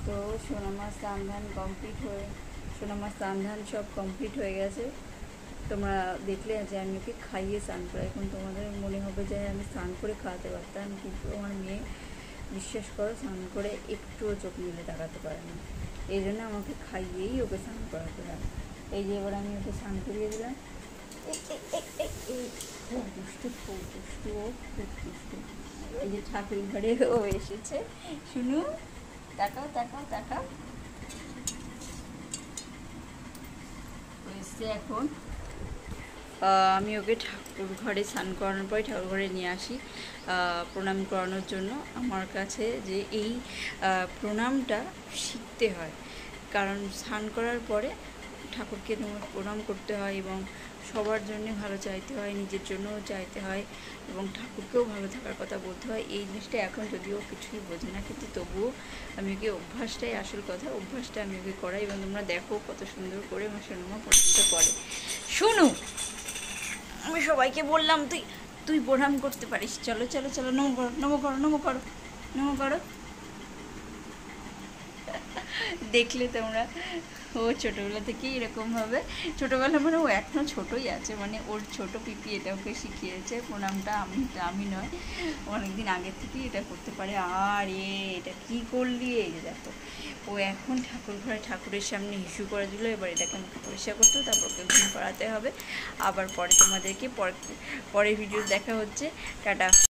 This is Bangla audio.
তো সোনামার স্নান ধান কমপ্লিট হয়ে সোনামার স্নান ধান সব কমপ্লিট হয়ে গেছে। তোমরা দেখলে যে আমি ওকে খাইয়ে স্নান করে, এখন তোমাদের মনে হবে যে আমি স্নান করে খাওয়াতে পারতাম, কিন্তু আমার মেয়ে বিশ্বাস করো স্নান করে একটুও চোখ মেলে তাকাতে পারে না, এই জন্য আমাকে খাইয়েই ওকে স্নান করাতে হয়। এই যে এবার আমি ওকে স্নান করিয়ে দিলাম। খুব দুষ্টু, খুব দুষ্টু, ও খুব দুষ্টু। এই যে ঠাকুর ঘরে ও এসেছে, শুনু তাকাও তাকাও তাকাও, এসছে এখন। আমি ওকে ঠাকুর ঘরে স্নান করানোর পরে ঠাকুর ঘরে নিয়ে আসি প্রণাম করানোর জন্য। আমার কাছে যে এই প্রণামটা শিখতে হয়, কারণ স্নান করার পরে ঠাকুরকে তোমার প্রণাম করতে হয় এবং সবার জন্য ভালো চাইতে হয়, নিজের জন্যও চাইতে হয় এবং ঠাকুরকেও ভালো থাকার কথা বলতে হয়। এই জিনিসটা এখন যদিও কিছুই বোঝে না, কিন্তু তবুও আমি ওকে অভ্যাসটাই আসল কথা, অভ্যাসটা আমি ওকে করাই। এবং তোমরা দেখো কত সুন্দর করে আমার সোনামা প্রণামটা করে। শুনু, আমি সবাইকে বললাম তুই তুই প্রণাম করতে পারিস, চলো চলো চলো, নমো করো নমো করো নমো করো নমো করো। দেখলে তোমরা, ও ছোটোবেলা থেকেই এরকমভাবে, ছোটোবেলা মানে ও এখনও ছোটোই আছে, মানে ওর ছোটো পিপি এটা ওকে শিখিয়েছে প্রণামটা, আমি নয়, অনেকদিন আগের থেকেই এটা করতে পারে। আর এটা কী করলি, এই যে দেখো ও এখন ঠাকুর ঘরে ঠাকুরের সামনে হিসু করে দিল। এবার এটাকে আমাকে পরিষ্কার করতে হবে, তারপর ওকে ঘুম পাড়াতে হবে। আবার পরে তোমাদেরকে পরের ভিডিও দেখা হচ্ছে। টাটা।